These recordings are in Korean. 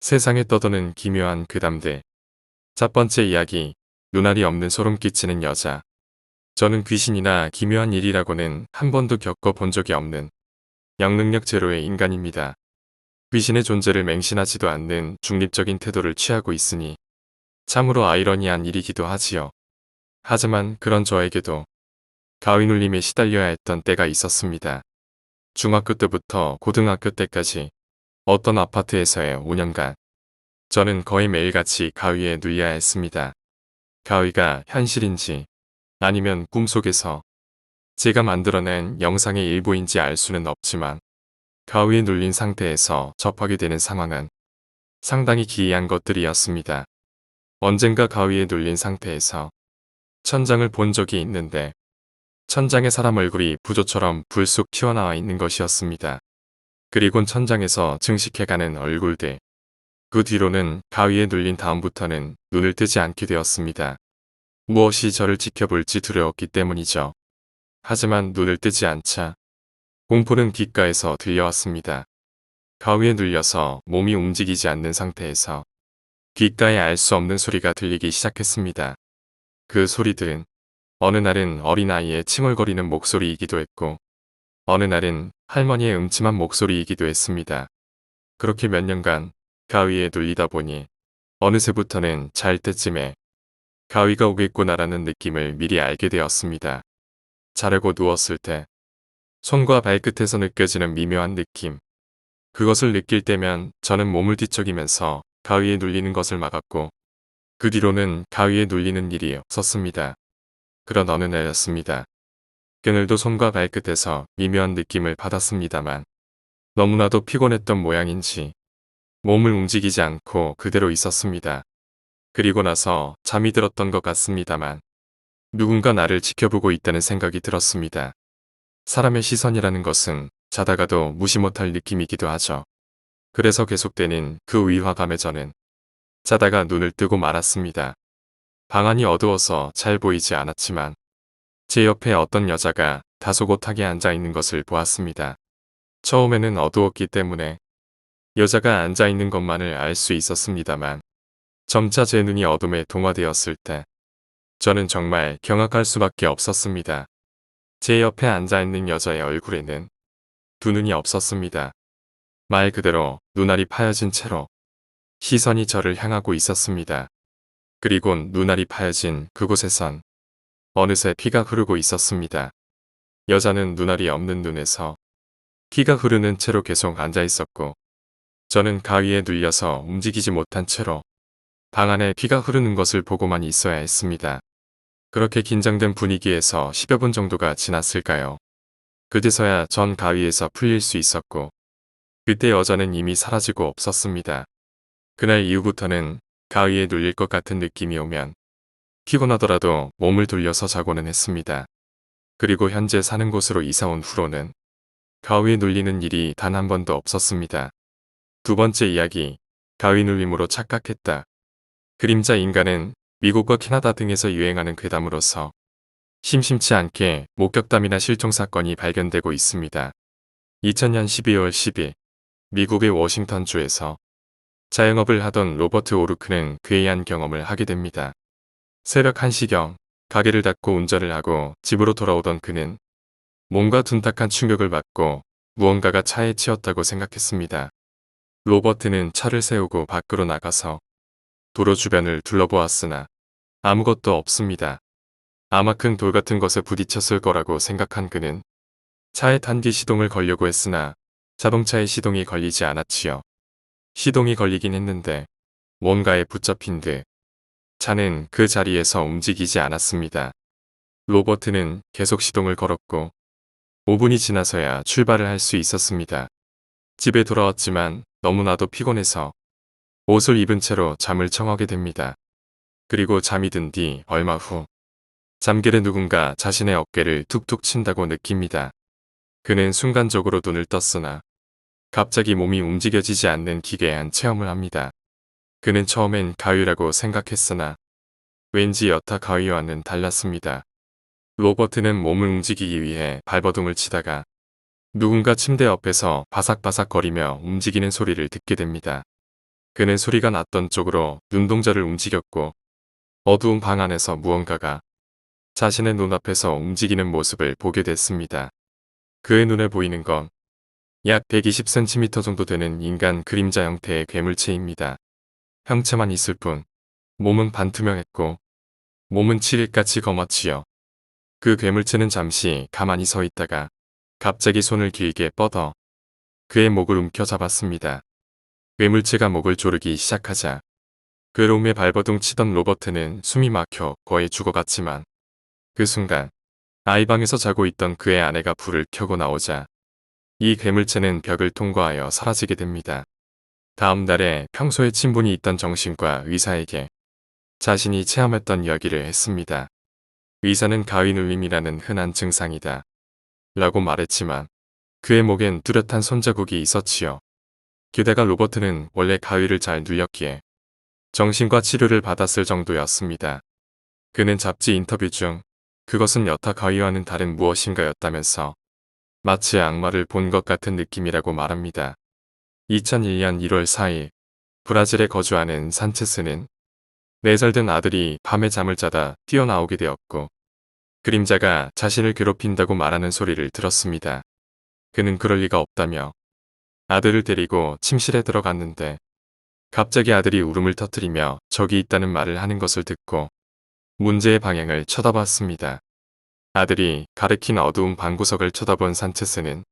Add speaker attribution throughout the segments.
Speaker 1: 세상에 떠도는 기묘한 괴담들. 첫 번째 이야기, 눈알이 없는 소름 끼치는 여자. 저는 귀신이나 기묘한 일이라고는 한 번도 겪어본 적이 없는 영능력 제로의 인간입니다. 귀신의 존재를 맹신하지도 않는 중립적인 태도를 취하고 있으니 참으로 아이러니한 일이기도 하지요. 하지만 그런 저에게도 가위 눌림에 시달려야 했던 때가 있었습니다. 중학교 때부터 고등학교 때까지 어떤 아파트에서의 5년간 저는 거의 매일같이 가위에 눌려야 했습니다. 가위가 현실인지 아니면 꿈속에서 제가 만들어낸 영상의 일부인지 알 수는 없지만 가위에 눌린 상태에서 접하게 되는 상황은 상당히 기이한 것들이었습니다. 언젠가 가위에 눌린 상태에서 천장을 본 적이 있는데 천장에 사람 얼굴이 부조처럼 불쑥 튀어나와 있는 것이었습니다. 그리곤 천장에서 증식해가는 얼굴들. 그 뒤로는 가위에 눌린 다음부터는 눈을 뜨지 않게 되었습니다. 무엇이 저를 지켜볼지 두려웠기 때문이죠. 하지만 눈을 뜨지 않자 공포는 귓가에서 들려왔습니다. 가위에 눌려서 몸이 움직이지 않는 상태에서 귓가에 알 수 없는 소리가 들리기 시작했습니다. 그 소리들은 어느 날은 어린아이의 칭얼거리는 목소리이기도 했고 어느 날은 할머니의 음침한 목소리이기도 했습니다. 그렇게 몇 년간 가위에 눌리다 보니 어느새부터는 잘 때쯤에 가위가 오겠구나라는 느낌을 미리 알게 되었습니다. 자려고 누웠을 때 손과 발끝에서 느껴지는 미묘한 느낌. 그것을 느낄 때면 저는 몸을 뒤척이면서 가위에 눌리는 것을 막았고 그 뒤로는 가위에 눌리는 일이 없었습니다. 그런 어느 날이었습니다. 그늘도 손과 발끝에서 미묘한 느낌을 받았습니다만 너무나도 피곤했던 모양인지 몸을 움직이지 않고 그대로 있었습니다. 그리고 나서 잠이 들었던 것 같습니다만 누군가 나를 지켜보고 있다는 생각이 들었습니다. 사람의 시선이라는 것은 자다가도 무시 못할 느낌이기도 하죠. 그래서 계속되는 그 위화감에 저는 자다가 눈을 뜨고 말았습니다. 방 안이 어두워서 잘 보이지 않았지만 제 옆에 어떤 여자가 다소곳하게 앉아 있는 것을 보았습니다. 처음에는 어두웠기 때문에 여자가 앉아 있는 것만을 알 수 있었습니다만 점차 제 눈이 어둠에 동화되었을 때 저는 정말 경악할 수밖에 없었습니다. 제 옆에 앉아 있는 여자의 얼굴에는 두 눈이 없었습니다. 말 그대로 눈알이 파여진 채로 시선이 저를 향하고 있었습니다. 그리곤 눈알이 파여진 그곳에선 어느새 피가 흐르고 있었습니다. 여자는 눈알이 없는 눈에서 피가 흐르는 채로 계속 앉아 있었고 저는 가위에 눌려서 움직이지 못한 채로 방 안에 피가 흐르는 것을 보고만 있어야 했습니다. 그렇게 긴장된 분위기에서 10여 분 정도가 지났을까요? 그제서야 전 가위에서 풀릴 수 있었고 그때 여자는 이미 사라지고 없었습니다. 그날 이후부터는 가위에 눌릴 것 같은 느낌이 오면 피곤하더라도 몸을 돌려서 자고는 했습니다. 그리고 현재 사는 곳으로 이사 온 후로는 가위에 눌리는 일이 단 한 번도 없었습니다. 두 번째 이야기, 가위 눌림으로 착각했다. 그림자 인간은 미국과 캐나다 등에서 유행하는 괴담으로서 심심치 않게 목격담이나 실종 사건이 발견되고 있습니다. 2000년 12월 10일 미국의 워싱턴주에서 자영업을 하던 로버트 오르크는 괴이한 경험을 하게 됩니다. 새벽 1시경 가게를 닫고 운전을 하고 집으로 돌아오던 그는 뭔가 둔탁한 충격을 받고 무언가가 차에 치였다고 생각했습니다. 로버트는 차를 세우고 밖으로 나가서 도로 주변을 둘러보았으나 아무것도 없습니다. 아마 큰 돌 같은 것에 부딪혔을 거라고 생각한 그는 차에 탄 뒤 시동을 걸려고 했으나 자동차의 시동이 걸리지 않았지요. 시동이 걸리긴 했는데 뭔가에 붙잡힌 듯 차는 그 자리에서 움직이지 않았습니다. 로버트는 계속 시동을 걸었고 5분이 지나서야 출발을 할 수 있었습니다. 집에 돌아왔지만 너무나도 피곤해서 옷을 입은 채로 잠을 청하게 됩니다. 그리고 잠이 든 뒤 얼마 후 잠결에 누군가 자신의 어깨를 툭툭 친다고 느낍니다. 그는 순간적으로 눈을 떴으나 갑자기 몸이 움직여지지 않는 기괴한 체험을 합니다. 그는 처음엔 가위라고 생각했으나 왠지 여타 가위와는 달랐습니다. 로버트는 몸을 움직이기 위해 발버둥을 치다가 누군가 침대 옆에서 바삭바삭 거리며 움직이는 소리를 듣게 됩니다. 그는 소리가 났던 쪽으로 눈동자를 움직였고 어두운 방 안에서 무언가가 자신의 눈앞에서 움직이는 모습을 보게 됐습니다. 그의 눈에 보이는 건 약 120cm 정도 되는 인간 그림자 형태의 괴물체입니다. 형체만 있을 뿐 몸은 반투명했고 몸은 칠흑같이 검었지요. 그 괴물체는 잠시 가만히 서 있다가 갑자기 손을 길게 뻗어 그의 목을 움켜잡았습니다. 괴물체가 목을 조르기 시작하자 괴로움에 발버둥 치던 로버트는 숨이 막혀 거의 죽어갔지만 그 순간 아이방에서 자고 있던 그의 아내가 불을 켜고 나오자 이 괴물체는 벽을 통과하여 사라지게 됩니다. 다음 날에 평소에 친분이 있던 정신과 의사에게 자신이 체험했던 이야기를 했습니다. 의사는 가위눌림이라는 흔한 증상이다 라고 말했지만 그의 목엔 뚜렷한 손자국이 있었지요. 게다가 로버트는 원래 가위를 잘 눌렸기에 정신과 치료를 받았을 정도였습니다. 그는 잡지 인터뷰 중 그것은 여타 가위와는 다른 무엇인가였다면서 마치 악마를 본 것 같은 느낌이라고 말합니다. 2001년 1월 4일 브라질에 거주하는 산체스는 4살 된 아들이 밤에 잠을 자다 뛰어나오게 되었고 그림자가 자신을 괴롭힌다고 말하는 소리를 들었습니다. 그는 그럴 리가 없다며 아들을 데리고 침실에 들어갔는데 갑자기 아들이 울음을 터뜨리며 적이 있다는 말을 하는 것을 듣고 문제의 방향을 쳐다봤습니다. 아들이 가리킨 어두운 방구석을 쳐다본 산체스는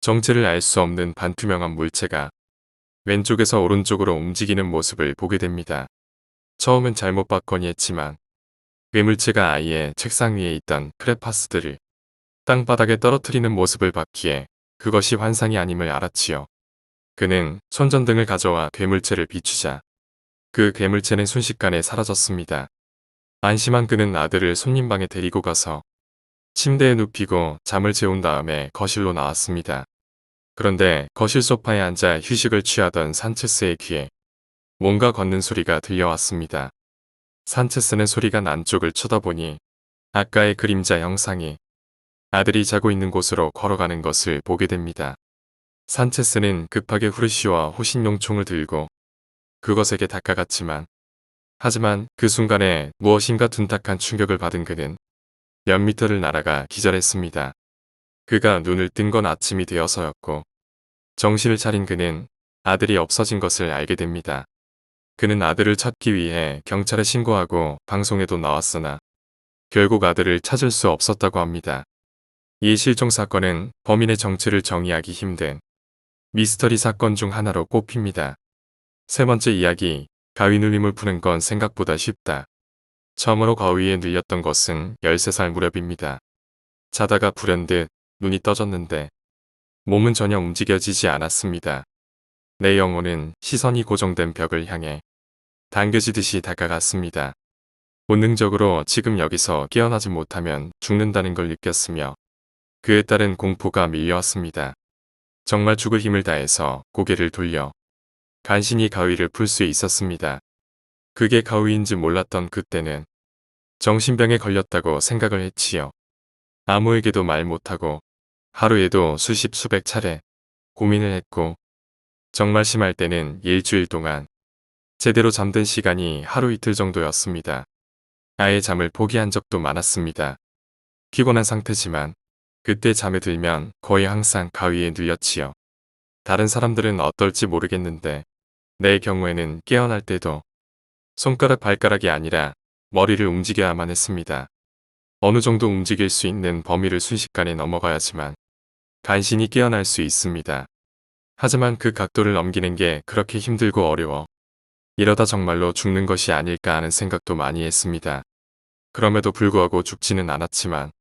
Speaker 1: 정체를 알 수 없는 반투명한 물체가 왼쪽에서 오른쪽으로 움직이는 모습을 보게 됩니다. 처음엔 잘못 봤거니 했지만 괴물체가 아이의 책상 위에 있던 크레파스들을 땅바닥에 떨어뜨리는 모습을 봤기에 그것이 환상이 아님을 알았지요. 그는 손전등을 가져와 괴물체를 비추자 그 괴물체는 순식간에 사라졌습니다. 안심한 그는 아들을 손님방에 데리고 가서 침대에 눕히고 잠을 재운 다음에 거실로 나왔습니다. 그런데 거실 소파에 앉아 휴식을 취하던 산체스의 귀에 뭔가 걷는 소리가 들려왔습니다. 산체스는 소리가 난 쪽을 쳐다보니 아까의 그림자 형상이 아들이 자고 있는 곳으로 걸어가는 것을 보게 됩니다. 산체스는 급하게 후르시오와 호신용 총을 들고 그것에게 다가갔지만 하지만 그 순간에 무엇인가 둔탁한 충격을 받은 그는 몇 미터를 날아가 기절했습니다. 그가 눈을 뜬 건 아침이 되어서였고 정신을 차린 그는 아들이 없어진 것을 알게 됩니다. 그는 아들을 찾기 위해 경찰에 신고하고 방송에도 나왔으나 결국 아들을 찾을 수 없었다고 합니다. 이 실종 사건은 범인의 정체를 정의하기 힘든 미스터리 사건 중 하나로 꼽힙니다. 세 번째 이야기, 가위 눌림을 푸는 건 생각보다 쉽다. 처음으로 가위에 눌렸던 것은 13살 무렵입니다. 자다가 불현듯 눈이 떠졌는데 몸은 전혀 움직여지지 않았습니다. 내 영혼은 시선이 고정된 벽을 향해 당겨지듯이 다가갔습니다. 본능적으로 지금 여기서 깨어나지 못하면 죽는다는 걸 느꼈으며 그에 따른 공포가 밀려왔습니다. 정말 죽을 힘을 다해서 고개를 돌려 간신히 가위를 풀 수 있었습니다. 그게 가위인지 몰랐던 그때는 정신병에 걸렸다고 생각을 했지요. 아무에게도 말 못하고 하루에도 수십 수백 차례 고민을 했고 정말 심할 때는 일주일 동안 제대로 잠든 시간이 하루 이틀 정도였습니다. 아예 잠을 포기한 적도 많았습니다. 피곤한 상태지만 그때 잠에 들면 거의 항상 가위에 눌렸지요. 다른 사람들은 어떨지 모르겠는데 내 경우에는 깨어날 때도 손가락 발가락이 아니라 머리를 움직여야만 했습니다. 어느 정도 움직일 수 있는 범위를 순식간에 넘어가야지만 간신히 깨어날 수 있습니다. 하지만 그 각도를 넘기는 게 그렇게 힘들고 어려워 이러다 정말로 죽는 것이 아닐까 하는 생각도 많이 했습니다. 그럼에도 불구하고 죽지는 않았지만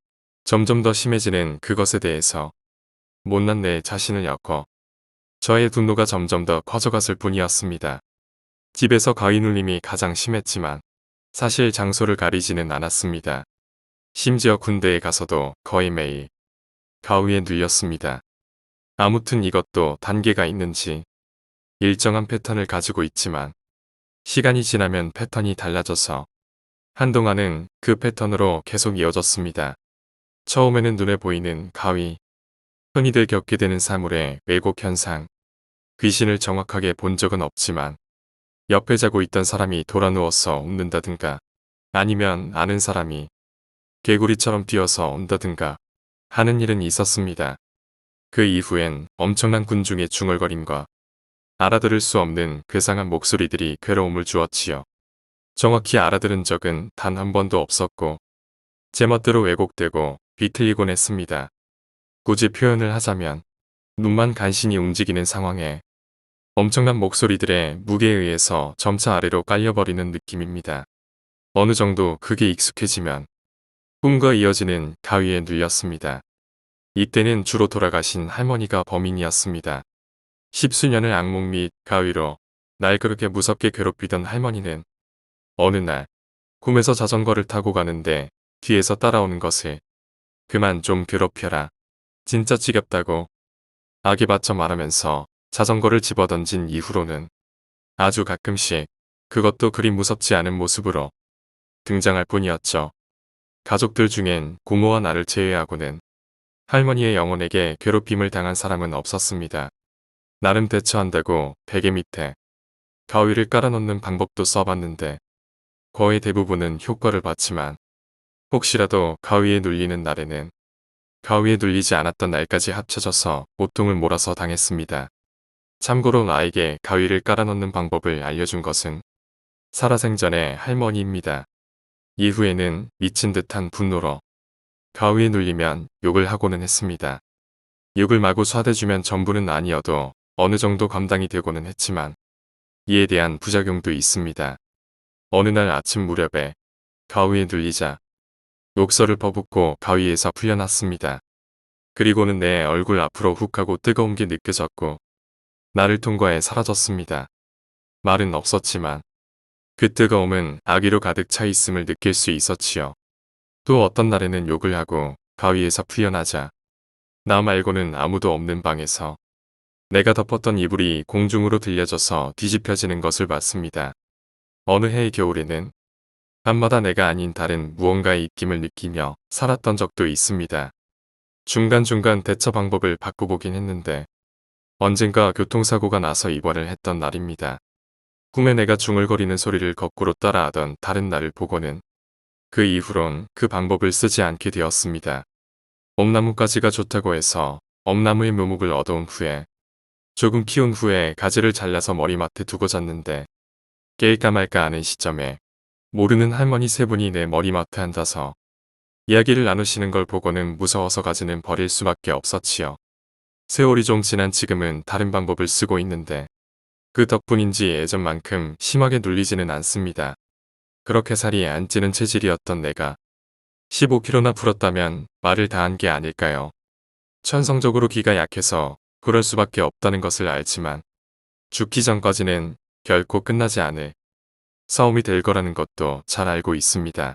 Speaker 1: 점점 더 심해지는 그것에 대해서 못난 내 자신을 엮어 저의 분노가 점점 더 커져갔을 뿐이었습니다. 집에서 가위 눌림이 가장 심했지만 사실 장소를 가리지는 않았습니다. 심지어 군대에 가서도 거의 매일 가위에 눌렸습니다. 아무튼 이것도 단계가 있는지 일정한 패턴을 가지고 있지만 시간이 지나면 패턴이 달라져서 한동안은 그 패턴으로 계속 이어졌습니다. 처음에는 눈에 보이는 가위, 흔히들 겪게 되는 사물의 왜곡 현상, 귀신을 정확하게 본 적은 없지만 옆에 자고 있던 사람이 돌아 누워서 웃는다든가 아니면 아는 사람이 개구리처럼 뛰어서 온다든가 하는 일은 있었습니다. 그 이후엔 엄청난 군중의 중얼거림과 알아들을 수 없는 괴상한 목소리들이 괴로움을 주었지요. 정확히 알아들은 적은 단 한 번도 없었고 제멋대로 왜곡되고 비틀리곤 했습니다. 굳이 표현을 하자면 눈만 간신히 움직이는 상황에 엄청난 목소리들의 무게에 의해서 점차 아래로 깔려버리는 느낌입니다. 어느 정도 그게 익숙해지면 꿈과 이어지는 가위에 눌렸습니다. 이때는 주로 돌아가신 할머니가 범인이었습니다. 십수년을 악몽 및 가위로 날 그렇게 무섭게 괴롭히던 할머니는 어느 날 꿈에서 자전거를 타고 가는데 뒤에서 따라오는 것을 그만 좀 괴롭혀라. 진짜 지겹다고 악에 받쳐 말하면서 자전거를 집어던진 이후로는 아주 가끔씩 그것도 그리 무섭지 않은 모습으로 등장할 뿐이었죠. 가족들 중엔 고모와 나를 제외하고는 할머니의 영혼에게 괴롭힘을 당한 사람은 없었습니다. 나름 대처한다고 베개 밑에 가위를 깔아놓는 방법도 써봤는데 거의 대부분은 효과를 봤지만 혹시라도 가위에 눌리는 날에는 가위에 눌리지 않았던 날까지 합쳐져서 고통을 몰아서 당했습니다. 참고로 나에게 가위를 깔아놓는 방법을 알려준 것은 살아생전의 할머니입니다. 이후에는 미친 듯한 분노로 가위에 눌리면 욕을 하고는 했습니다. 욕을 마구 쏴대주면 전부는 아니어도 어느 정도 감당이 되고는 했지만 이에 대한 부작용도 있습니다. 어느 날 아침 무렵에 가위에 눌리자 욕설을 퍼붓고 가위에서 풀려났습니다. 그리고는 내 얼굴 앞으로 훅 하고 뜨거운 게 느껴졌고 나를 통과해 사라졌습니다. 말은 없었지만 그 뜨거움은 악의로 가득 차 있음을 느낄 수 있었지요. 또 어떤 날에는 욕을 하고 가위에서 풀려나자 나 말고는 아무도 없는 방에서 내가 덮었던 이불이 공중으로 들려져서 뒤집혀지는 것을 봤습니다. 어느 해의 겨울에는 밤마다 내가 아닌 다른 무언가의 입김을 느끼며 살았던 적도 있습니다. 중간중간 대처 방법을 바꿔보긴 했는데 언젠가 교통사고가 나서 입원을 했던 날입니다. 꿈에 내가 중얼거리는 소리를 거꾸로 따라하던 다른 나를 보고는 그 이후론 그 방법을 쓰지 않게 되었습니다. 엄나무가지가 좋다고 해서 엄나무의 묘목을 얻어온 후에 조금 키운 후에 가지를 잘라서 머리맡에 두고 잤는데 깰까 말까 하는 시점에 모르는 할머니 세 분이 내 머리맡에 앉아서 이야기를 나누시는 걸 보고는 무서워서 가지는 버릴 수밖에 없었지요. 세월이 좀 지난 지금은 다른 방법을 쓰고 있는데 그 덕분인지 예전만큼 심하게 눌리지는 않습니다. 그렇게 살이 안 찌는 체질이었던 내가 15kg나 불었다면 말을 다 한 게 아닐까요? 천성적으로 기가 약해서 그럴 수밖에 없다는 것을 알지만 죽기 전까지는 결코 끝나지 않을 싸움이 될 거라는 것도 잘 알고 있습니다.